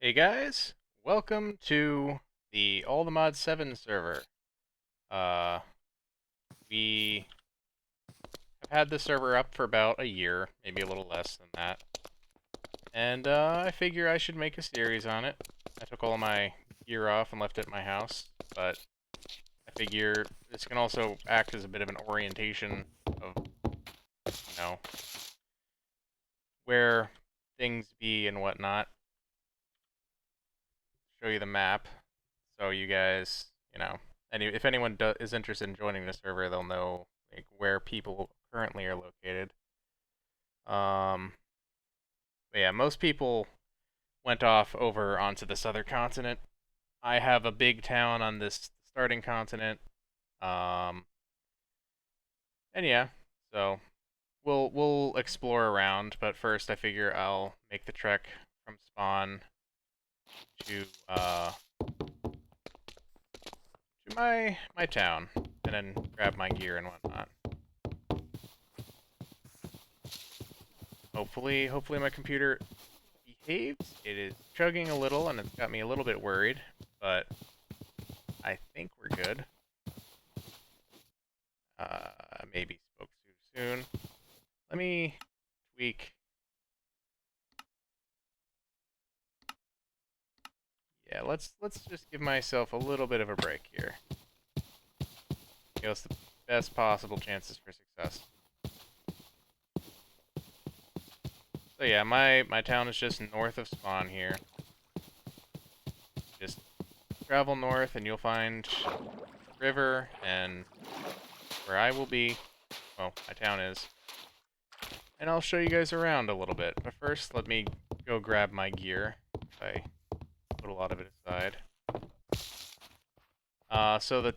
Hey guys, welcome to the All the Mod 7 server. Uh, we have had this server up for about a year, maybe a little less than that. And I figure I should make a series on it. I took all my gear off and left it at my house, but I figure this can also act as a bit of an orientation of, you know, where things be and whatnot. Show you the map, so you guys, if anyone is interested in joining the server, they'll know like where people currently are located. Um, but yeah, most people went off over onto this other continent. I have a big town on this starting continent. Um, and yeah, so we'll explore around, but first I figure I'll make the trek from spawn to my town, and then grab my gear and whatnot. Hopefully my computer behaves. It is chugging a little, and it's got me a little bit worried, but I think we're good. Maybe spoke too soon. Let me tweak. Yeah, let's just give myself a little bit of a break here. Give us the best possible chances for success. So yeah, my town is just north of spawn here. Just travel north, and you'll find a river, and where I will be, well, my town is, and I'll show you guys around a little bit. But first, let me go grab my gear. I put a lot of it aside. So the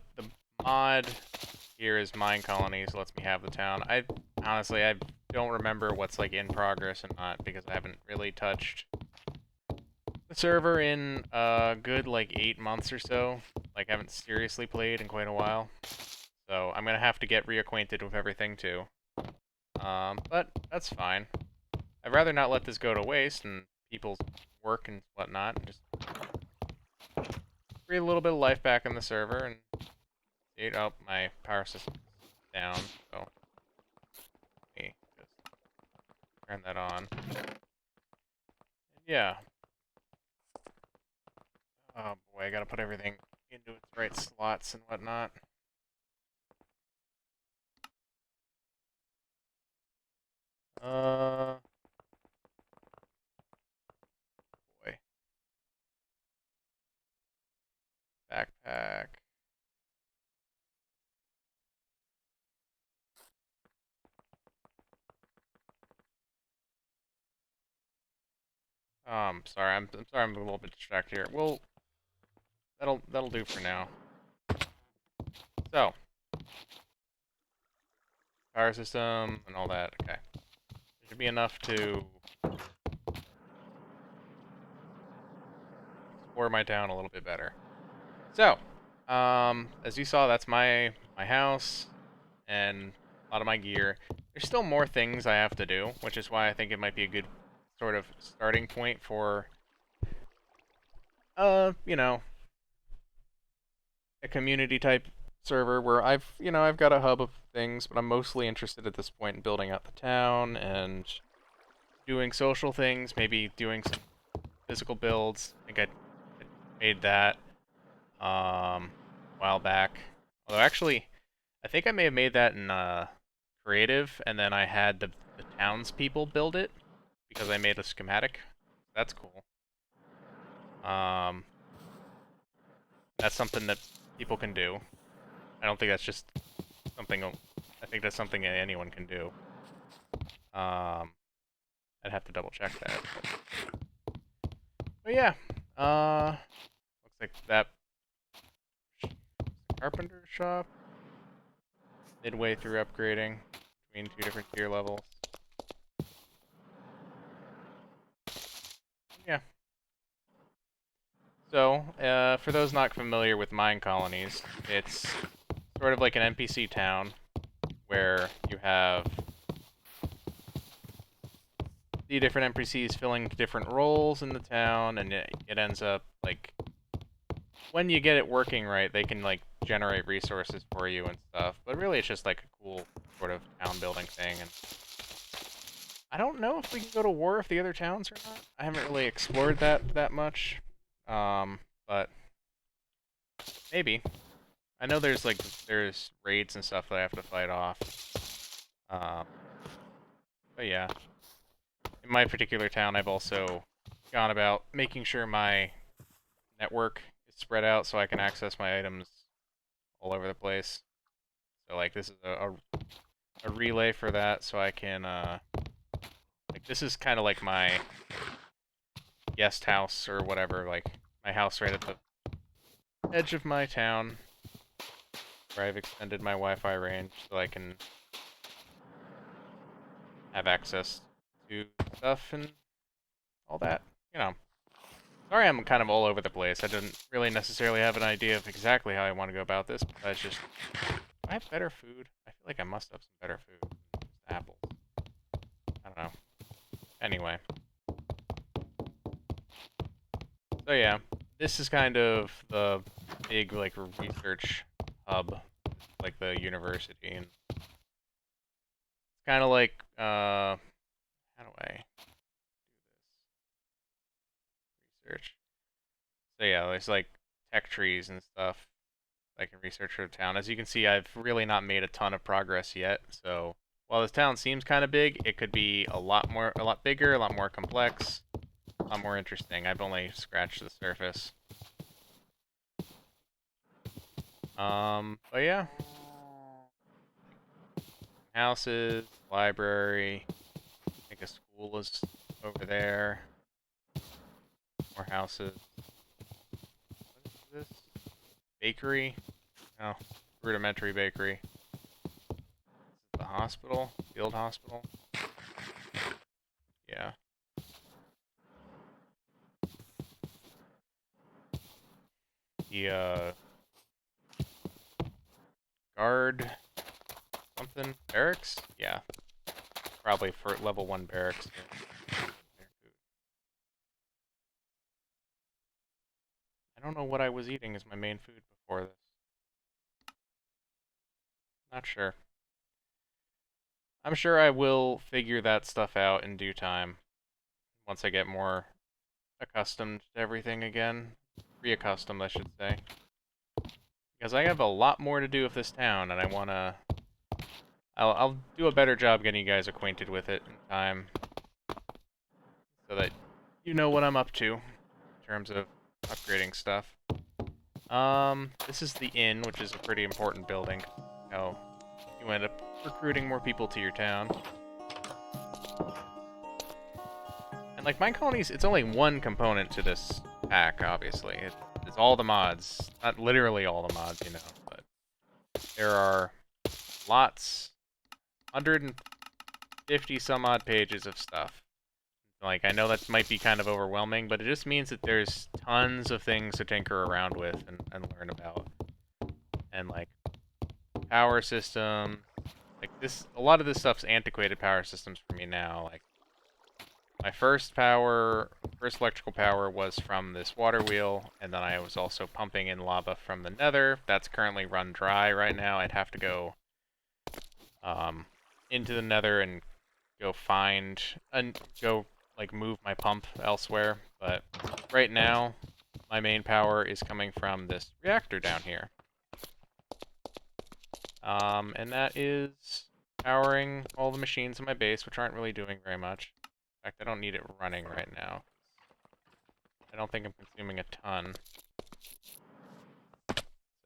mod here is mine colonies, lets me have the town. I don't remember what's like in progress and not, because I haven't really touched the server in a good like 8 months or so. Like, I haven't seriously played in quite a while. So I'm gonna have to get reacquainted with everything too. But that's fine. I'd rather not let this go to waste and people's work and whatnot, and just breathe a little bit of life back in the server. And oh, my power system's down, so let me just turn that on. And yeah. Oh boy, I gotta put everything into its right slots and whatnot. Uh, boy. Backpack. Sorry, I'm sorry I'm a little bit distracted here. Well, that'll do for now. So, power system and all that. Okay. Should be enough to explore my town a little bit better. So, as you saw, that's my house and a lot of my gear. There's still more things I have to do, which is why I think it might be a good sort of starting point for, you know, a community type server where I've got a hub of things, but I'm mostly interested at this point in building out the town and doing social things, maybe doing some physical builds. I think I made that a while back. Although actually, I think I may have made that in creative, and then I had the townspeople build it because I made a schematic. That's cool. Um, that's something that people can do. I don't think that's just something. I think that's something that anyone can do. Um, I'd have to double check that. But yeah, looks like that carpenter shop. Midway through upgrading between two different tier levels. Yeah. So, for those not familiar with mine colonies, it's sort of like an NPC town where you have the different NPCs filling different roles in the town, and it ends up, like, when you get it working right, they can, like, generate resources for you and stuff. But really, it's just, like, a cool sort of town-building thing, and I don't know if we can go to war with the other towns or not. I haven't really explored that much, but maybe. I know there's raids and stuff that I have to fight off. Um, but yeah, in my particular town, I've also gone about making sure my network is spread out so I can access my items all over the place. So like this is a relay for that, so I can like this is kind of like my guest house or whatever, like my house right at the edge of my town, where I've extended my Wi-Fi range so I can have access to stuff and all that. You know. Sorry I'm kind of all over the place. I didn't really necessarily have an idea of exactly how I want to go about this, but it's just... Do I have better food? I feel like I must have some better food. Just apples. I don't know. Anyway. So yeah, this is kind of the big, like, research hub, like the university, and it's kind of like, how do I do this? Research. So yeah, there's like tech trees and stuff I can research for the town. As you can see, I've really not made a ton of progress yet. So while this town seems kind of big, it could be a lot bigger, a lot more complex, a lot more interesting. I've only scratched the surface. But yeah, houses, library. I think a school is over there. More houses. What is this? Bakery? Oh, rudimentary bakery. The hospital? Field hospital? Yeah. The, guard something? Barracks? Yeah. Probably for level 1 barracks. I don't know what I was eating as my main food before this. Not sure. I'm sure I will figure that stuff out in due time. Once I get more accustomed to everything again. Reaccustomed, I should say. Because I have a lot more to do with this town, and I want to... I'll do a better job getting you guys acquainted with it in time. So that you know what I'm up to in terms of upgrading stuff. This is the inn, which is a pretty important building. Oh, you end up recruiting more people to your town. And like Mine Colonies, it's only one component to this pack, obviously. It's all the mods. Not literally all the mods, you know, but there are lots, 150 some odd pages of stuff. Like, I know that might be kind of overwhelming, but it just means that there's tons of things to tinker around with and learn about. And, like, power system, like this, a lot of this stuff's antiquated power systems for me now. Like, my first electrical power was from this water wheel, and then I was also pumping in lava from the nether. That's currently run dry right now. I'd have to go, into the nether and go find, and go like move my pump elsewhere, but right now my main power is coming from this reactor down here. And that is powering all the machines in my base, which aren't really doing very much. In fact, I don't need it running right now. I don't think I'm consuming a ton.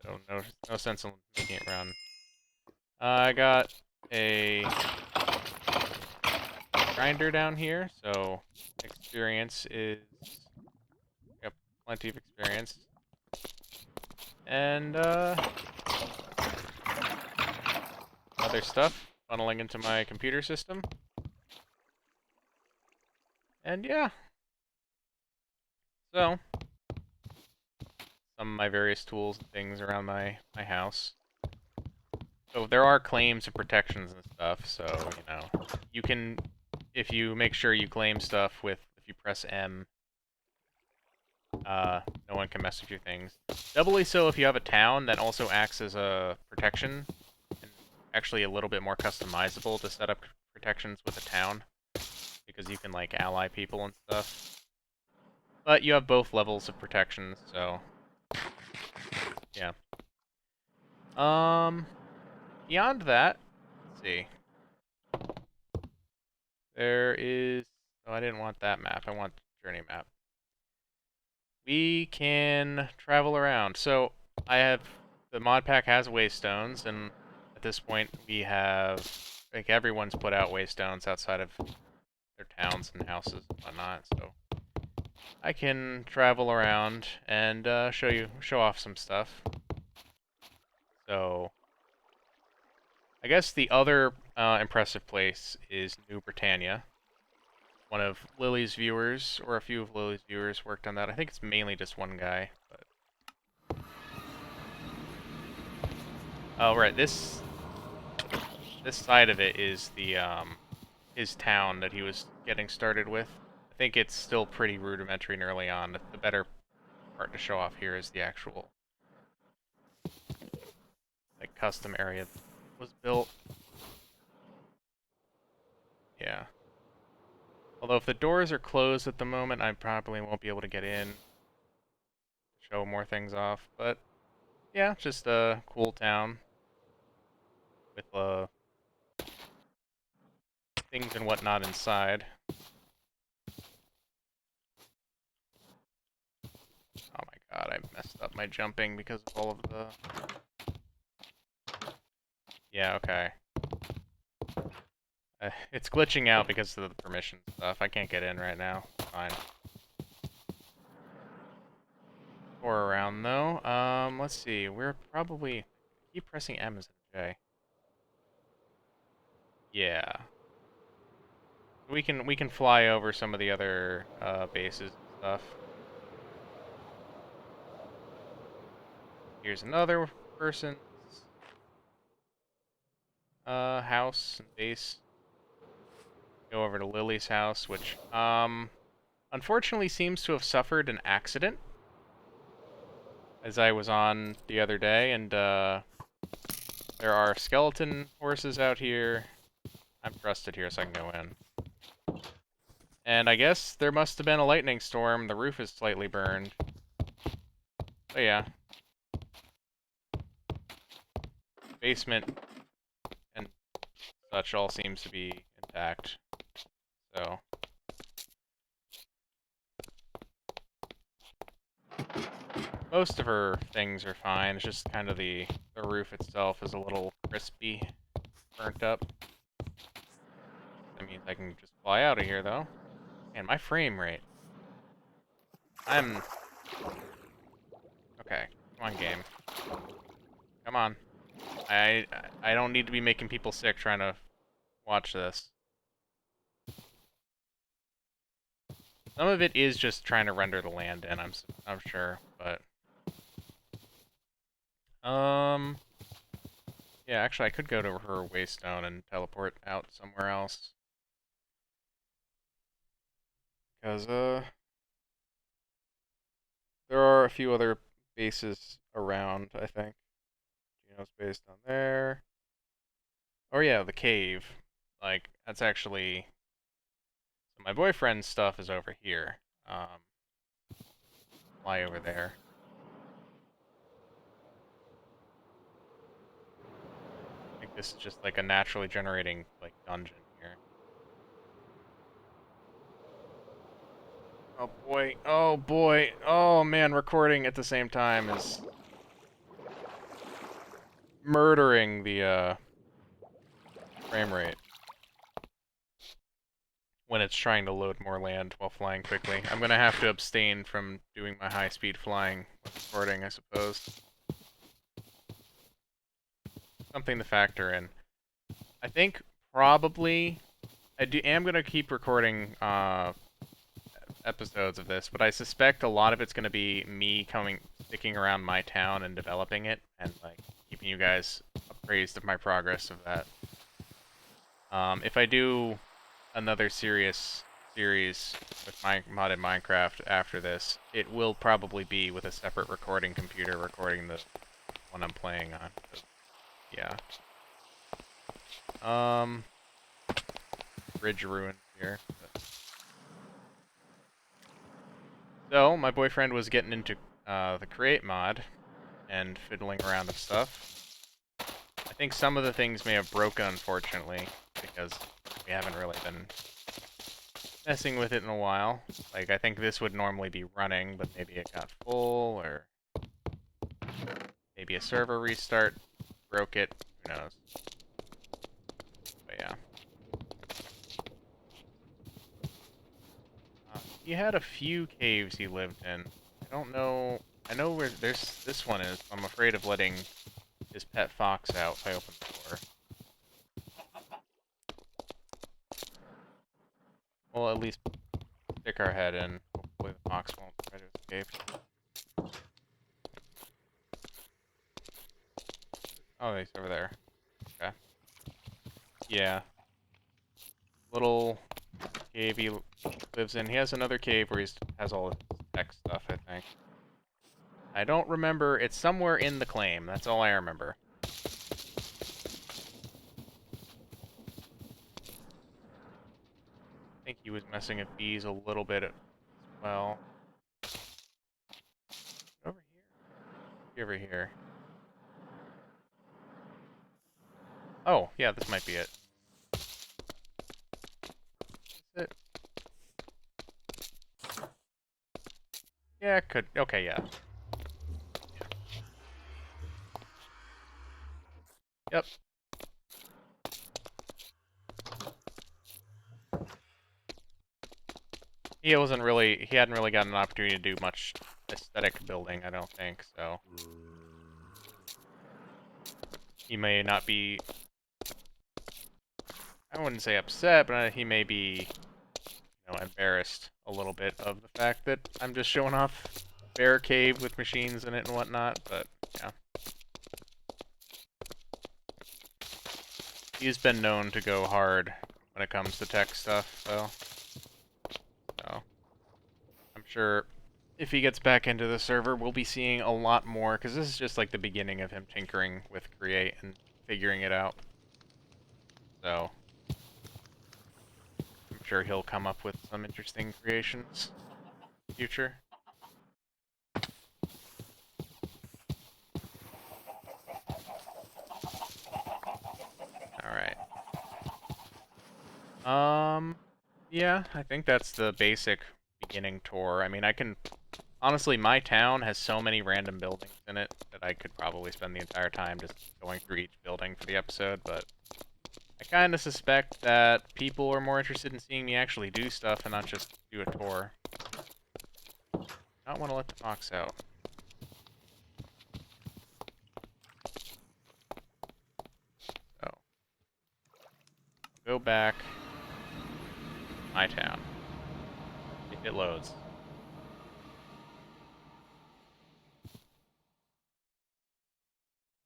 So no sense in making it run. I got a grinder down here, so experience is... Yep, plenty of experience. And, other stuff funneling into my computer system. And yeah. So, some of my various tools and things around my house. So there are claims and protections and stuff, so, you know, you can, if you make sure you claim stuff with, if you press M, no one can mess with your things. Doubly so if you have a town that also acts as a protection, and actually a little bit more customizable to set up protections with a town, because you can, like, ally people and stuff. But you have both levels of protections, so yeah. Beyond that, let's see. There is... Oh, I didn't want that map. I want the journey map. We can travel around. So, I have... The mod pack has waystones, and at this point we have... Like, everyone's put out waystones outside of their towns and houses and whatnot, so... I can travel around and show off some stuff. So, I guess the other impressive place is New Britannia. One of Lily's viewers, or a few of Lily's viewers, worked on that. I think it's mainly just one guy. But... Oh, right. This side of it is the his town that he was getting started with. I think it's still pretty rudimentary and early on. The better part to show off here is the actual, like, custom area that was built. Yeah. Although if the doors are closed at the moment, I probably won't be able to get in. Show more things off, but yeah, just a cool town with things and whatnot inside. Oh my god, I messed up my jumping because of all of the... Yeah, okay. It's glitching out because of the permission stuff. I can't get in right now. Fine. Or around though. Let's see. We're probably... Keep pressing M instead of J. Yeah. We can fly over some of the other bases and stuff. Here's another person's house and base. Go over to Lily's house, which unfortunately seems to have suffered an accident, as I was on the other day, and there are skeleton horses out here. I'm trusted here, so I can go in. And I guess there must have been a lightning storm. The roof is slightly burned. But yeah. Basement and such all seems to be intact. So... Most of her things are fine. It's just kind of the roof itself is a little crispy, burnt up. That means I can just fly out of here, though. And my frame rate. I'm... Okay. Come on, game. Come on. I don't need to be making people sick trying to watch this. Some of it is just trying to render the land in, I'm sure, but... Yeah, actually, I could go to her waystone and teleport out somewhere else. Because, there are a few other bases around, I think. Geno's base down there. Oh yeah, the cave. Like, that's actually... So my boyfriend's stuff is over here. Fly over there. I think this is just like a naturally generating, like, dungeon here. Oh boy, oh boy, oh man, recording at the same time is murdering the frame rate when it's trying to load more land while flying quickly. I'm gonna have to abstain from doing my high-speed flying with recording, I suppose. Something to factor in. I think probably am gonna keep recording episodes of this, but I suspect a lot of it's gonna be me sticking around my town and developing it, and like keeping you guys appraised of my progress of that. If I do another serious series with my modded Minecraft after this, it will probably be with a separate recording computer recording the one I'm playing on. So, yeah. Bridge ruin here. So, my boyfriend was getting into the create mod and fiddling around with stuff. I think some of the things may have broken, unfortunately, because we haven't really been messing with it in a while. Like, I think this would normally be running, but maybe it got full, or maybe a server restart broke it. Who knows? But yeah. He had a few caves he lived in. I don't know. I know where this one is. I'm afraid of letting his pet fox out if I open the door. We'll at least stick our head in. Hopefully the fox won't try to escape. Oh, he's over there. Okay. Yeah. Little cave he lives in. He has another cave where he has all his tech stuff, I think. I don't remember. It's somewhere in the claim. That's all I remember. I think he was messing with bees a little bit as well. Over here. Over here. Oh, yeah, this might be it. Is it? Yeah, it could. Okay, yeah. Yep. He hadn't really gotten an opportunity to do much aesthetic building, I don't think, so. He may not be, I wouldn't say upset, but he may be, embarrassed a little bit of the fact that I'm just showing off bear cave with machines in it and whatnot, but yeah. He's been known to go hard when it comes to tech stuff, though. So, I'm sure if he gets back into the server, we'll be seeing a lot more, because this is just like the beginning of him tinkering with Create and figuring it out. So, I'm sure he'll come up with some interesting creations in the future. Alright. Yeah, I think that's the basic beginning tour. I mean, honestly, my town has so many random buildings in it that I could probably spend the entire time just going through each building for the episode, but I kind of suspect that people are more interested in seeing me actually do stuff and not just do a tour. I don't want to let the fox out. So, go back. My town. If it loads.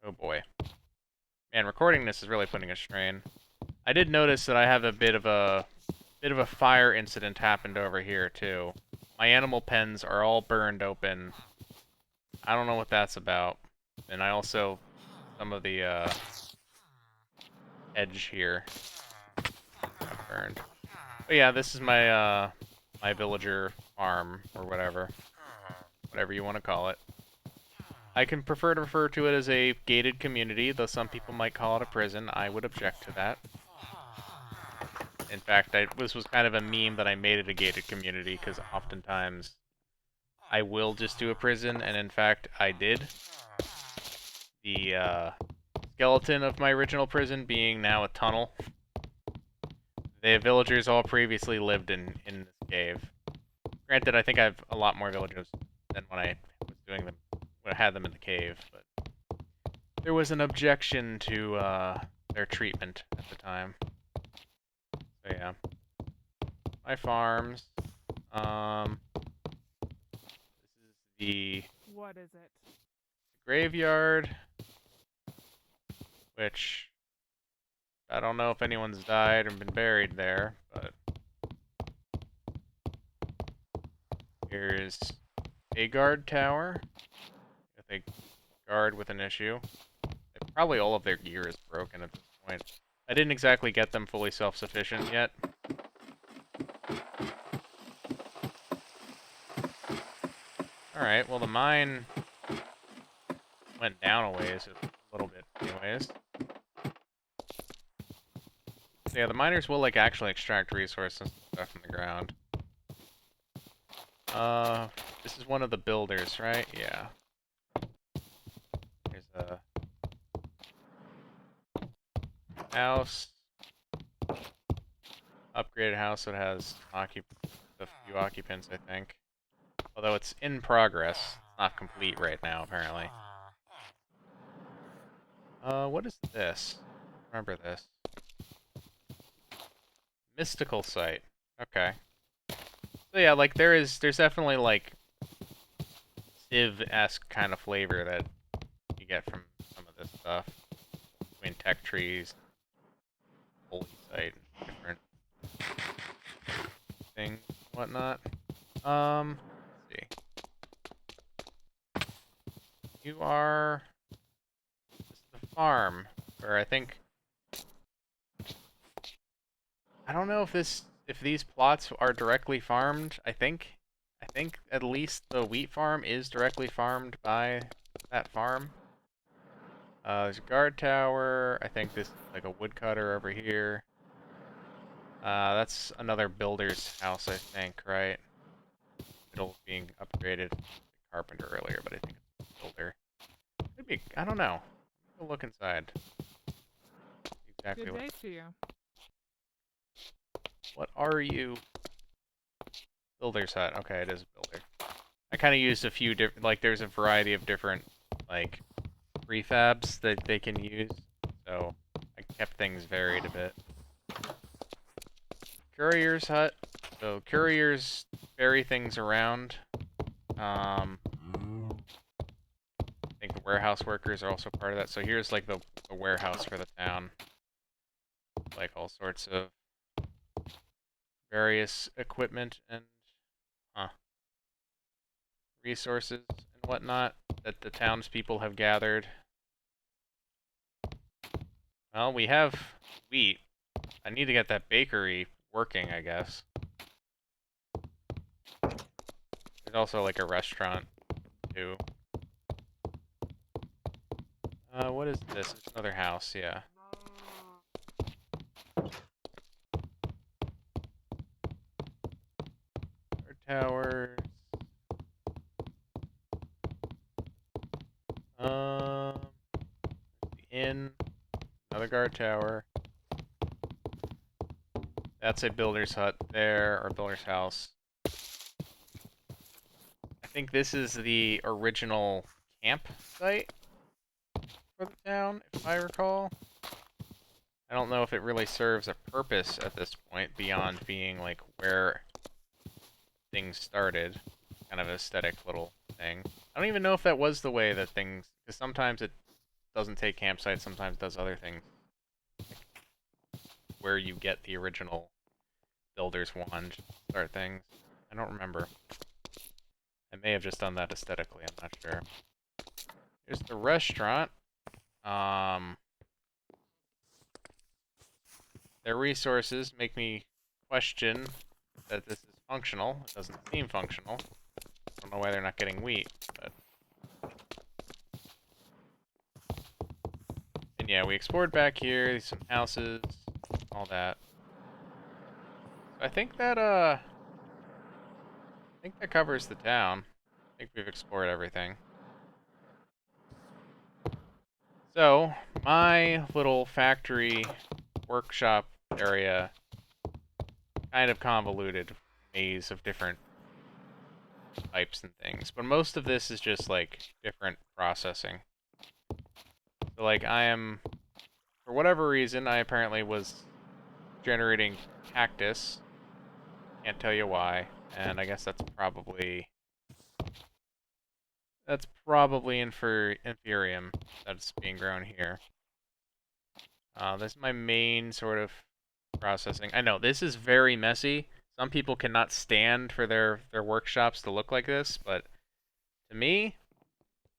Oh boy. Man, recording this is really putting a strain. I did notice that I have a bit of a fire incident happened over here too. My animal pens are all burned open. I don't know what that's about. And I also some of the edge here got burned. But yeah, this is my my villager farm or whatever you want to call it. I can prefer to refer to it as a gated community, though some people might call it a prison. I would object to that. In fact, this was kind of a meme that I made it a gated community, because oftentimes I will just do a prison, and in fact, I did. The skeleton of my original prison being now a tunnel. The villagers all previously lived in this cave. Granted, I think I have a lot more villagers than when I was doing them, when I had them in the cave, but there was an objection to their treatment at the time. So yeah. My farms. This is the What is it? graveyard, which I don't know if anyone's died or been buried there, but here's a guard tower with a guard with an issue. Probably all of their gear is broken at this point. I didn't exactly get them fully self-sufficient yet. Alright, well the mine went down a ways, a little bit anyways. So yeah, the miners will like actually extract resources and stuff from the ground. This is one of the builders, right? Yeah. There's a house. Upgraded house that has a few occupants, I think. Although it's in progress. It's not complete right now, apparently. What is this? Remember this. Mystical site. Okay. So yeah, like there's definitely like Civ-esque kind of flavor that you get from some of this stuff. Between tech trees, holy site, different things, whatnot. Let's see. You are this is the farm where I think I don't know if these plots are directly farmed. I think at least the wheat farm is directly farmed by that farm. There's a guard tower. I think this is like a woodcutter over here. That's another builder's house, I think, right? It'll being upgraded. Carpenter earlier, but I think it's a builder. Could be. I don't know. We'll look inside. Exactly. Good day to you. What are you? Builder's hut. Okay, it is a builder. I kind of used a few different. Like, there's a variety of different like prefabs that they can use, so I kept things varied a bit. Courier's hut. So couriers ferry things around. I think the warehouse workers are also part of that. So here's like the warehouse for the town. Like all sorts of various equipment and resources and whatnot that the townspeople have gathered. Well, we have wheat. I need to get that bakery working, I guess. There's also like a restaurant, too. What is this? It's another house, yeah. Towers. The inn. Another guard tower. That's a builder's hut there, or builder's house. I think this is the original campsite for the town, if I recall. I don't know if it really serves a purpose at this point beyond being like where things started. Kind of aesthetic little thing. I don't even know if that was the way that things, because sometimes it doesn't take campsites, sometimes it does other things. Like where you get the original builder's wand start things. I don't remember. I may have just done that aesthetically, I'm not sure. Here's the restaurant. Their resources make me question that this is functional. It doesn't seem functional. I don't know why they're not getting wheat, but... And yeah, we explored back here, some houses, all that. I think that, I think that covers the town. I think we've explored everything. So, my little factory workshop area, kind of convoluted maze of different types and things, but most of this is just like different processing. So like I am, for whatever reason, I apparently was generating cactus, can't tell you why, and I guess that's probably inferium that's being grown here. This is my main sort of processing. I know this is very messy. Some people cannot stand for their workshops to look like this, but to me,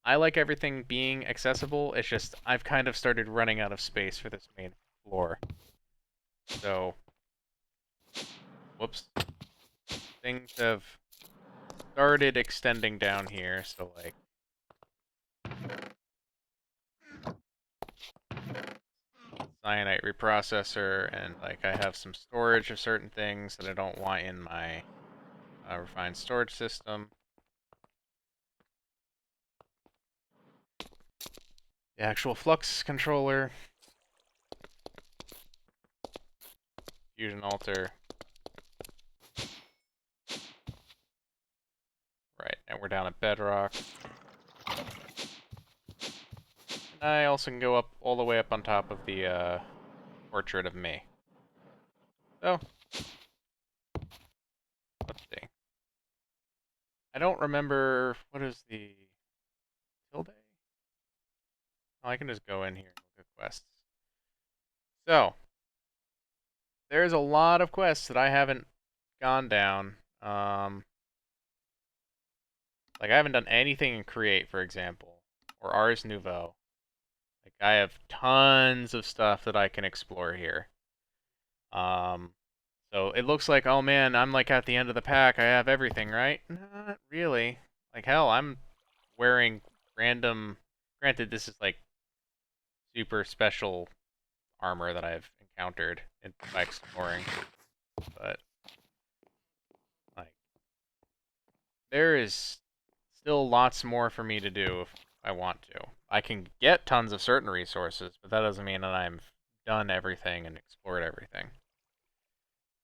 I like everything being accessible. It's just I've kind of started running out of space for this main floor. So, whoops. Things have started extending down here, so like cyanide reprocessor, and like I have some storage of certain things that I don't want in my refined storage system. The actual flux controller, fusion alter. Right, and we're down at bedrock. And I also can go up all the way up on top of the portrait of me. So, let's see. I don't remember, what is the tilde? Oh, I can just go in here and look at quests. So, there's a lot of quests that I haven't gone down. Like I haven't done anything in Create, for example, or Ars Nouveau. Like I have tons of stuff that I can explore here. Um, so it looks like, oh man, I'm like at the end of the pack. I have everything, right? Not really. Like hell, I'm wearing random. Granted, this is like super special armor that I've encountered by exploring, but like there is still lots more for me to do if I want to. I can get tons of certain resources, but that doesn't mean that I'm done everything and explored everything.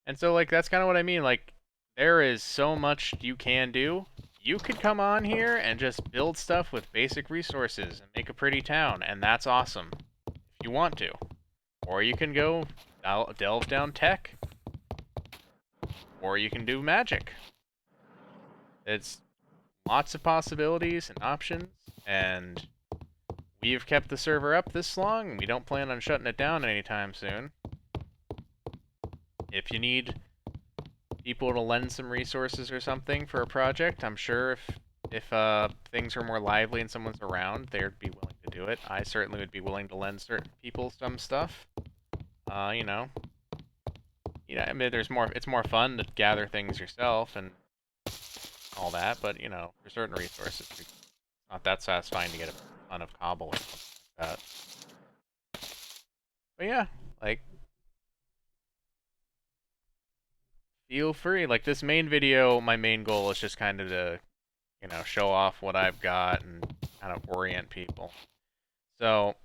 And so, like, that's kind of what I mean. Like, there is so much you can do. You could come on here and just build stuff with basic resources and make a pretty town, and that's awesome if you want to. Or you can go delve down tech, or you can do magic. It's lots of possibilities and options, and we've kept the server up this long, and we don't plan on shutting it down anytime soon. If you need people to lend some resources or something for a project, I'm sure if things are more lively and someone's around, they'd be willing to do it. I certainly would be willing to lend certain people some stuff. You know, I mean, it's more fun to gather things yourself and all that, but you know, for certain resources, it's not that satisfying to get a ton of cobble or something like that. But yeah, like, feel free. Like this main video, my main goal is just kind of to, you know, show off what I've got and kind of orient people. So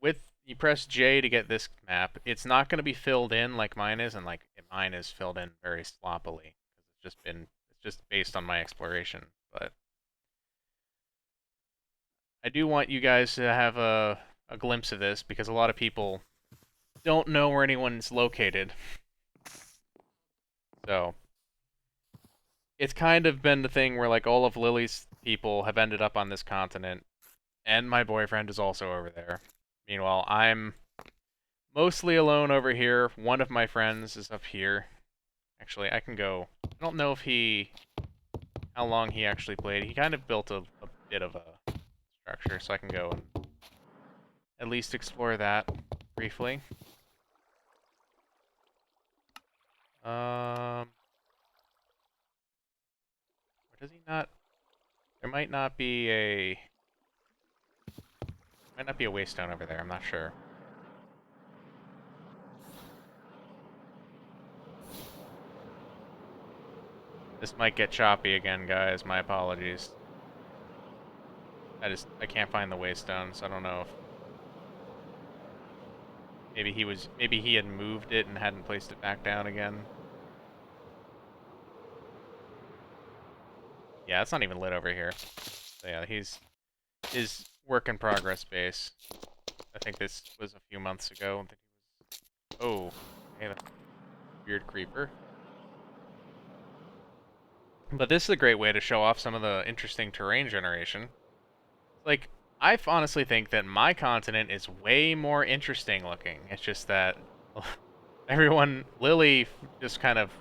with you press J to get this map, it's not going to be filled in like mine is, and like mine is filled in very sloppily because it's just based on my exploration. But I do want you guys to have a glimpse of this because a lot of people don't know where anyone's located. So it's kind of been the thing where like all of Lily's people have ended up on this continent, and my boyfriend is also over there. Meanwhile, I'm mostly alone over here. One of my friends is up here. Actually, I can go. I don't know if how long he actually played. He kind of built a bit of a structure, so I can go and at least explore that briefly. Or does he not? There might not be a waystone over there. I'm not sure. This might get choppy again, guys. My apologies. I can't find the waystone, so I don't know if maybe he had moved it and hadn't placed it back down again. Yeah, it's not even lit over here. So yeah, his work in progress base. I think this was a few months ago. Oh, hey, that's a weird creeper. But this is a great way to show off some of the interesting terrain generation. Like, I honestly think that my continent is way more interesting looking. It's just that Lily just kind of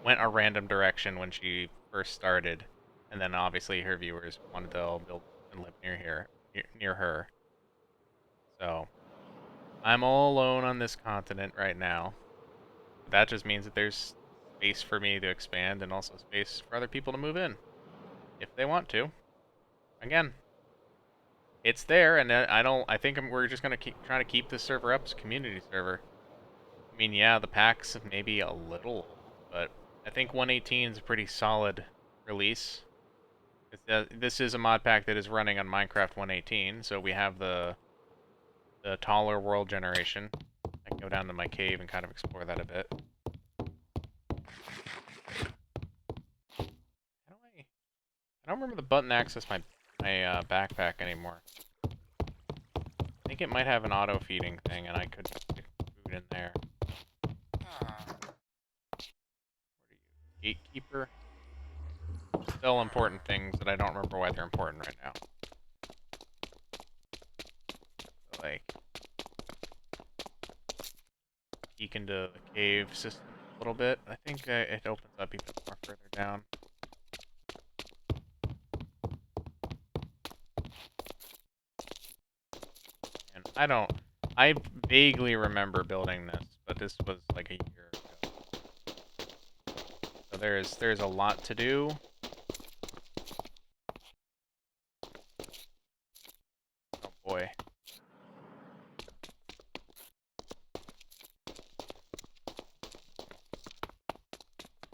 went a random direction when she first started, and then obviously her viewers wanted to all build and live near her. So I'm all alone on this continent right now. That just means that there's space for me to expand and also space for other people to move in if they want to. Again, it's there, and I don't. I think we're just gonna keep trying to keep this server up as a community server. I mean, yeah, the packs may be a little old, but I think 118 is a pretty solid release. This is a mod pack that is running on Minecraft 118, so we have the taller world generation. I can go down to my cave and kind of explore that a bit. How do I don't remember the button to access my backpack anymore. I think it might have an auto feeding thing, and I could stick food in there. Gatekeeper. Still important things that I don't remember why they're important right now. So, like, peek into the cave system a little bit. I think it opens up even more further down. And I vaguely remember building this, but this was like a year ago. So there's a lot to do. Oh boy.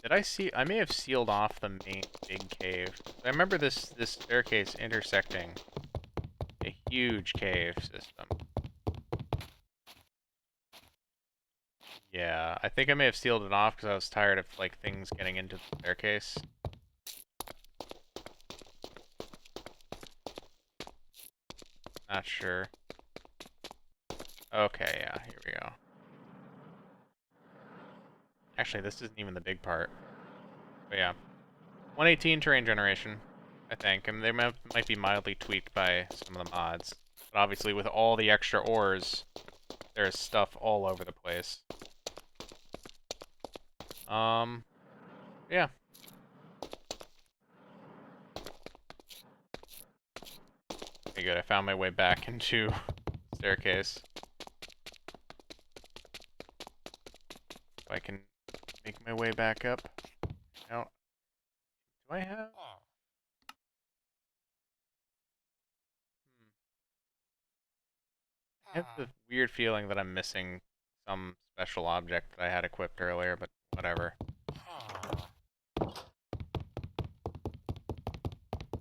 Did I see? I may have sealed off the main big cave. I remember this staircase intersecting a huge cave system. Yeah, I think I may have sealed it off because I was tired of like things getting into the staircase. Not sure. Okay, yeah, here we go. Actually, this isn't even the big part. But yeah. 118 terrain generation, I think, and they might be mildly tweaked by some of the mods. But obviously, with all the extra ores, there's stuff all over the place. Yeah. Okay, good. I found my way back into staircase. If I can make my way back up. Now, do I have? I have the weird feeling that I'm missing some special object that I had equipped earlier, but whatever.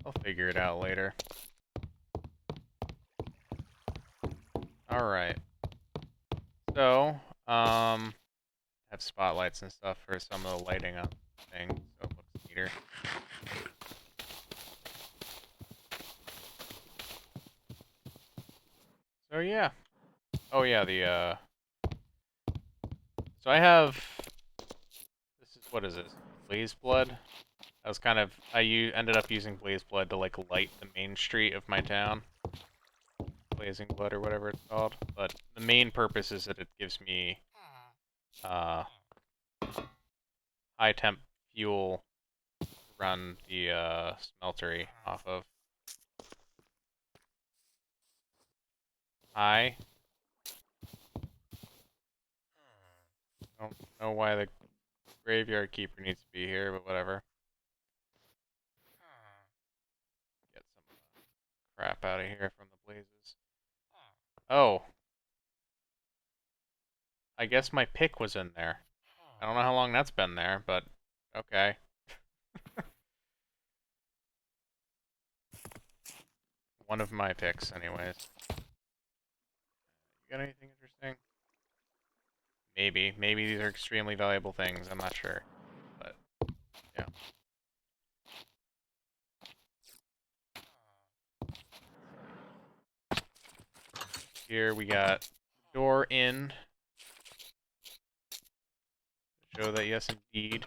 I'll figure it out later. Alright. So, have spotlights and stuff for some of the lighting on things, so it looks neater. So yeah. Oh yeah, so I have, what is this? Blaze Blood? I was kind of, ended up using Blaze Blood to like light the main street of my town. Blazing Blood or whatever it's called. But the main purpose is that it gives me, high temp fuel to run the, smeltery off of. I don't know why the graveyard keeper needs to be here, but whatever. Get some crap out of here from the blazes. Oh. I guess my pick was in there. I don't know how long that's been there, but okay. One of my picks, anyways. You got anything interesting? Maybe. Maybe these are extremely valuable things. I'm not sure. But, yeah. Here we got door in. Show that, yes, indeed.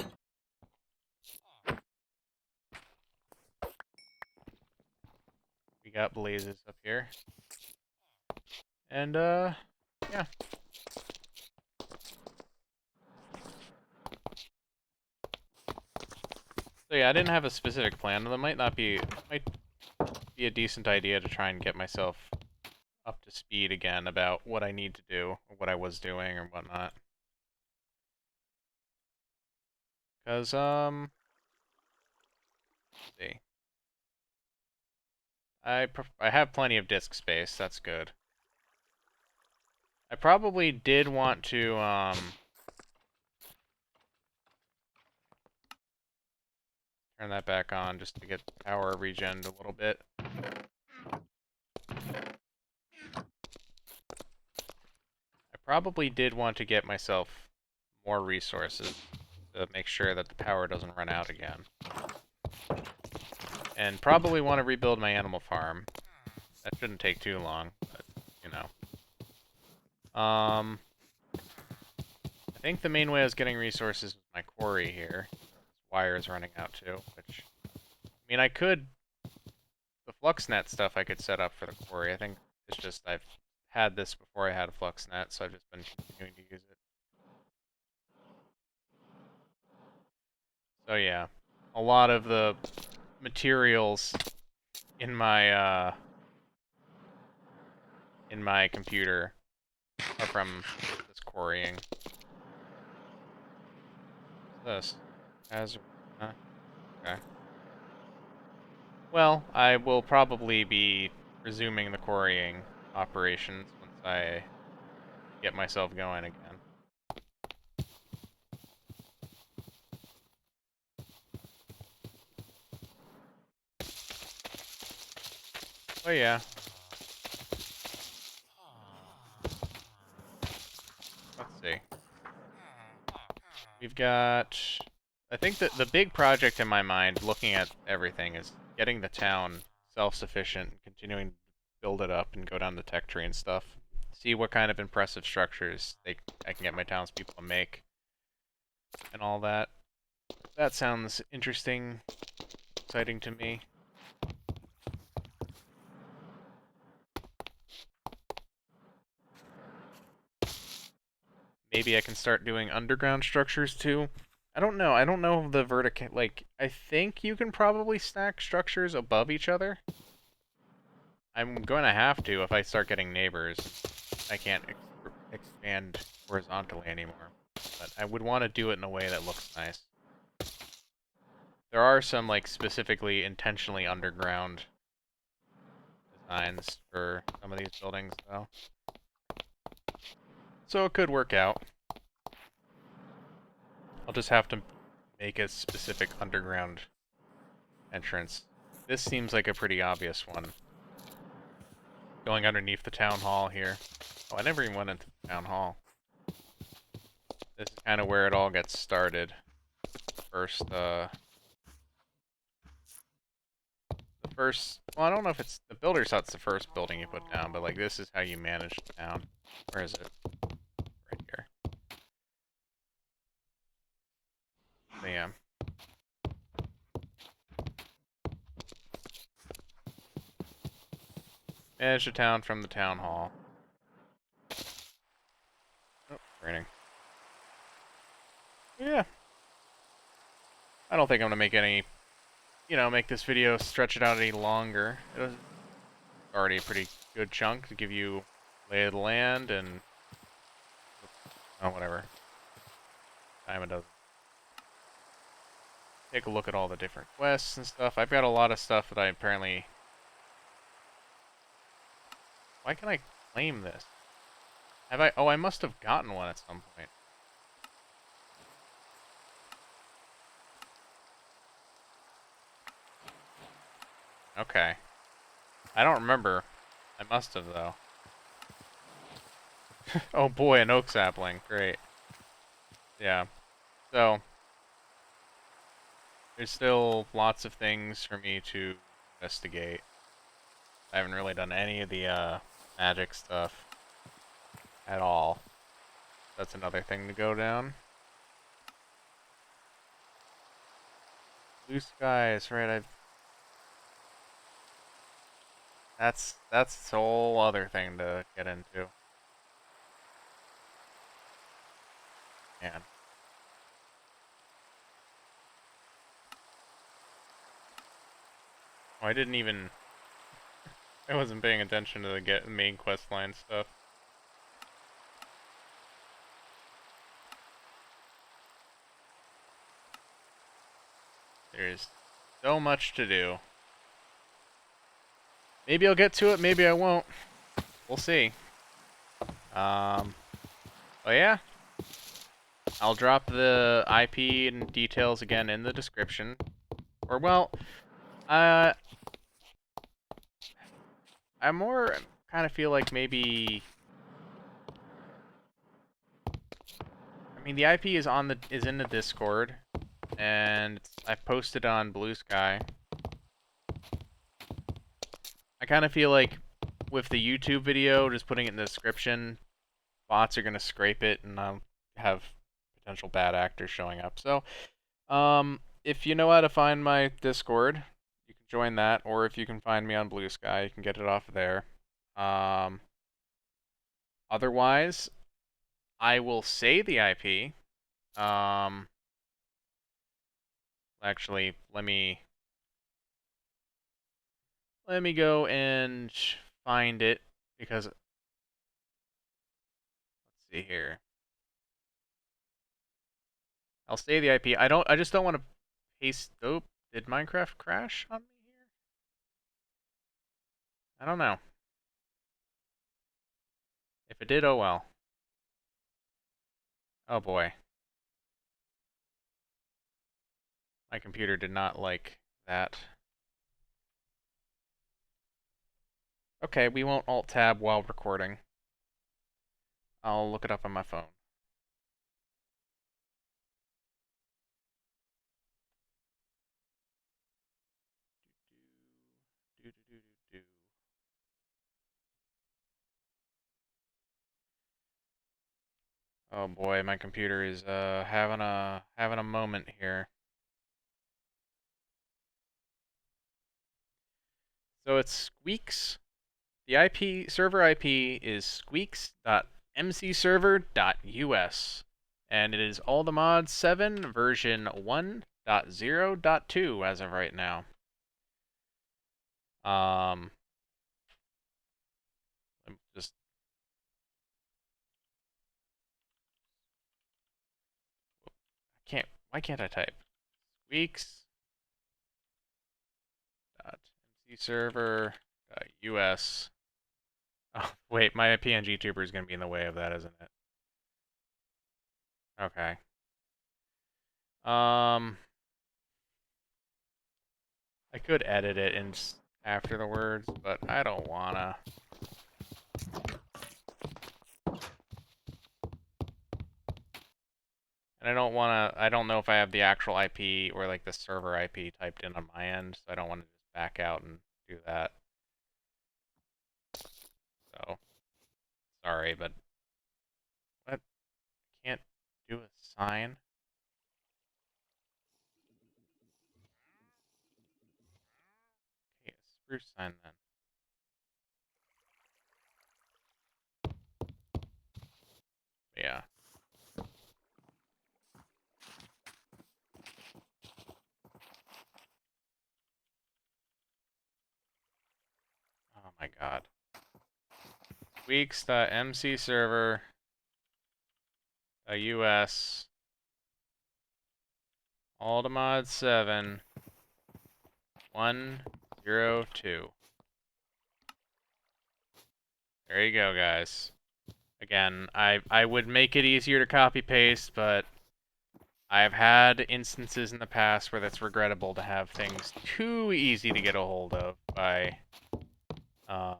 We got blazes up here. And, yeah. So yeah, I didn't have a specific plan. That might be a decent idea to try and get myself up to speed again about what I need to do, or what I was doing, or whatnot. Cause let's see, I have plenty of disk space. That's good. I probably did want to turn that back on just to get power regen a little bit. I probably did want to get myself more resources to make sure that the power doesn't run out again. And probably want to rebuild my animal farm. That shouldn't take too long, but, you know. I think the main way I was getting resources was my quarry here. Wires running out too, which, I mean, I could, the FluxNet stuff I could set up for the quarry. I think it's just I've had this before I had a FluxNet, so I've just been continuing to use it. So yeah, a lot of the materials in my computer are from this quarrying. What's this? As okay. Well, I will probably be resuming the quarrying operations once I get myself going again. Oh yeah. Let's see. We've got, I think that the big project in my mind, looking at everything, is getting the town self-sufficient and continuing to build it up and go down the tech tree and stuff. See what kind of impressive structures I can get my townspeople to make and all that. That sounds interesting, exciting to me. Maybe I can start doing underground structures too. I don't know. I don't know the vertical. Like, I think you can probably stack structures above each other. I'm going to have to if I start getting neighbors. I can't expand horizontally anymore. But I would want to do it in a way that looks nice. There are some, like, specifically intentionally underground designs for some of these buildings, though. So it could work out. I'll just have to make a specific underground entrance. This seems like a pretty obvious one. Going underneath the town hall here. Oh, I never even went into the town hall. This is kind of where it all gets started. First, the first, well, I don't know if it's, the builder's hut's the first building you put down, but, like, this is how you manage the town. Where is it? Right here. So, yeah. Manage the town from the town hall. Oh, raining. Yeah. I don't think I'm gonna make any, make this video stretch it out any longer. It was already a pretty good chunk to give you lay of the land and, oh, whatever. Time it doesn't. Take a look at all the different quests and stuff. I've got a lot of stuff that I apparently... Why can I claim this? Have I? Oh, I must have gotten one at some point. Okay. I don't remember. I must have, though. Oh boy, an oak sapling. Great. Yeah. So, there's still lots of things for me to investigate. I haven't really done any of the magic stuff at all. That's another thing to go down. Blue skies, right? That's a whole other thing to get into. Man. Oh, I wasn't paying attention to the main quest line stuff. There's so much to do. Maybe I'll get to it, maybe I won't. We'll see. But yeah, I'll drop the IP and details again in the description. Or well, uh, I more kind of feel like maybe. I mean, the IP is in the Discord, and I've posted on Blue Sky. I kind of feel like with the YouTube video, just putting it in the description, bots are gonna scrape it, and I'll have potential bad actors showing up. So, if you know how to find my Discord, you can join that, or if you can find me on Blue Sky, you can get it off there. Um, Otherwise, I will say the IP. Actually, let me go and find it because let's see here. I'll say the IP. I just don't want to paste. Oh, did Minecraft crash on me here? I don't know. If it did, oh well. Oh boy. My computer did not like that. Okay, we won't alt-tab while recording. I'll look it up on my phone. Oh boy, my computer is having a moment here. So it's Squeaks. The server IP is squeaks.mcserver.us, and it is all the mods 7 version 1.0.2 as of right now. Just why can't I type? Squeaks.mcserver.us. Oh, wait, my PNG tuber is going to be in the way of that, isn't it? Okay. I could edit it in after the words, but I don't wanna. And I don't know if I have the actual IP or like the server IP typed in on my end, so I don't want to just back out and do that. So, sorry, but what? Can't do a sign? Okay, a spruce sign then. Yeah. Oh my god. Weeks.mcserver.us Aldemod 7 102. There you go, guys. Again, I would make it easier to copy paste, but I've had instances in the past where that's regrettable to have things too easy to get a hold of by um,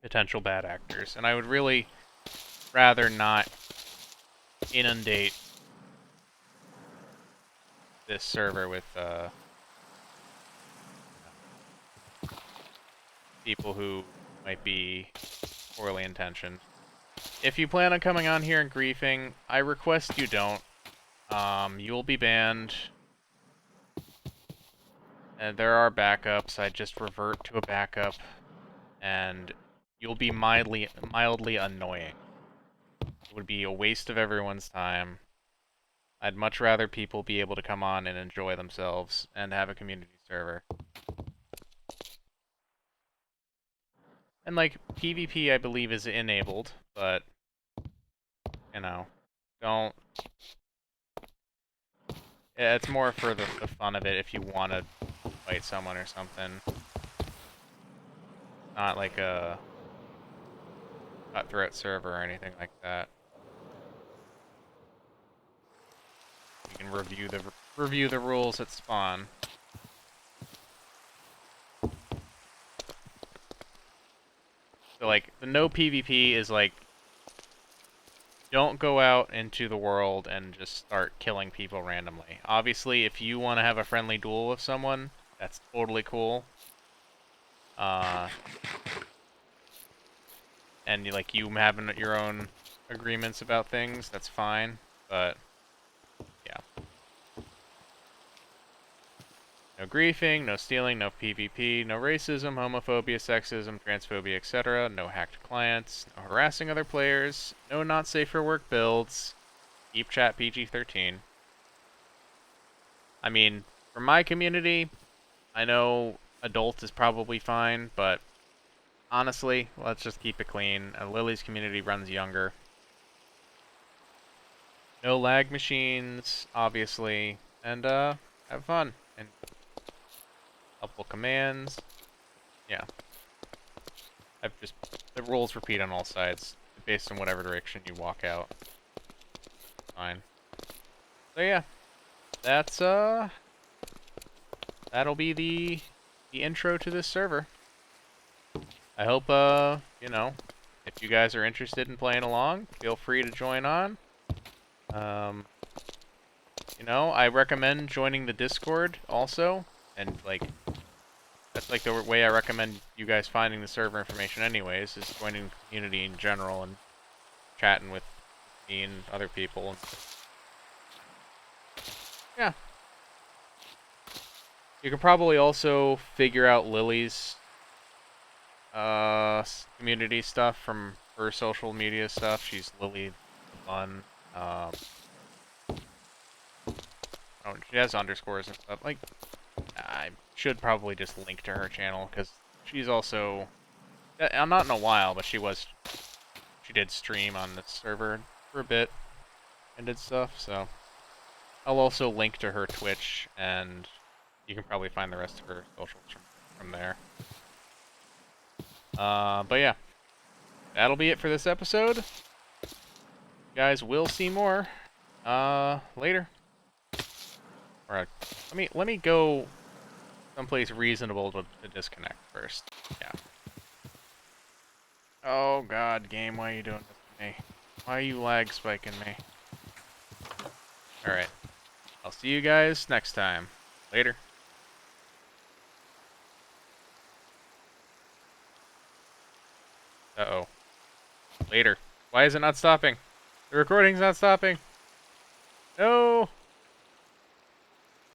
potential bad actors, and I would really rather not inundate this server with people who might be poorly intentioned. If you plan on coming on here and griefing, I request you don't. You'll be banned. And there are backups. I just revert to a backup, and you'll be mildly annoying. It would be a waste of everyone's time. I'd much rather people be able to come on and enjoy themselves and have a community server. And like PvP, I believe is enabled, but you know, don't. Yeah, it's more for the fun of it if you want to fight someone or something. Not like a cutthroat server or anything like that. You can review the rules at spawn. So like the no PvP is like, don't go out into the world and just start killing people randomly. Obviously, if you want to have a friendly duel with someone, that's totally cool. And like you having your own agreements about things, that's fine. But yeah, no griefing, no stealing, no PvP, no racism, homophobia, sexism, transphobia, etc. No hacked clients, no harassing other players, no not safe for work builds. Keep chat PG-13. I mean, for my community, I know adult is probably fine, but honestly, let's just keep it clean. Lily's community runs younger. No lag machines, obviously, and have fun. And helpful commands. Yeah. The rules repeat on all sides, based on whatever direction you walk out. Fine. So yeah, that's that'll be the intro to this server. I hope you know, if you guys are interested in playing along, feel free to join on. You know, I recommend joining the Discord also, and like that's like the way I recommend you guys finding the server information anyways, is joining the community in general and chatting with me and other people. Yeah. You can probably also figure out Lily's community stuff from her social media stuff. She's Lily the Fun. Oh, she has underscores and stuff. Like, I should probably just link to her channel because she's also. Not in a while, but she did stream on this server for a bit and did stuff. So I'll also link to her Twitch, and you can probably find the rest of her socials from there. But yeah, that'll be it for this episode. You guys will see more later. Or let me go someplace reasonable to disconnect first. Yeah. Oh god, game, why are you doing this to me? Why are you lag spiking me? Alright. I'll see you guys next time. Later. Uh-oh. Later. Why is it not stopping? The recording's not stopping. No!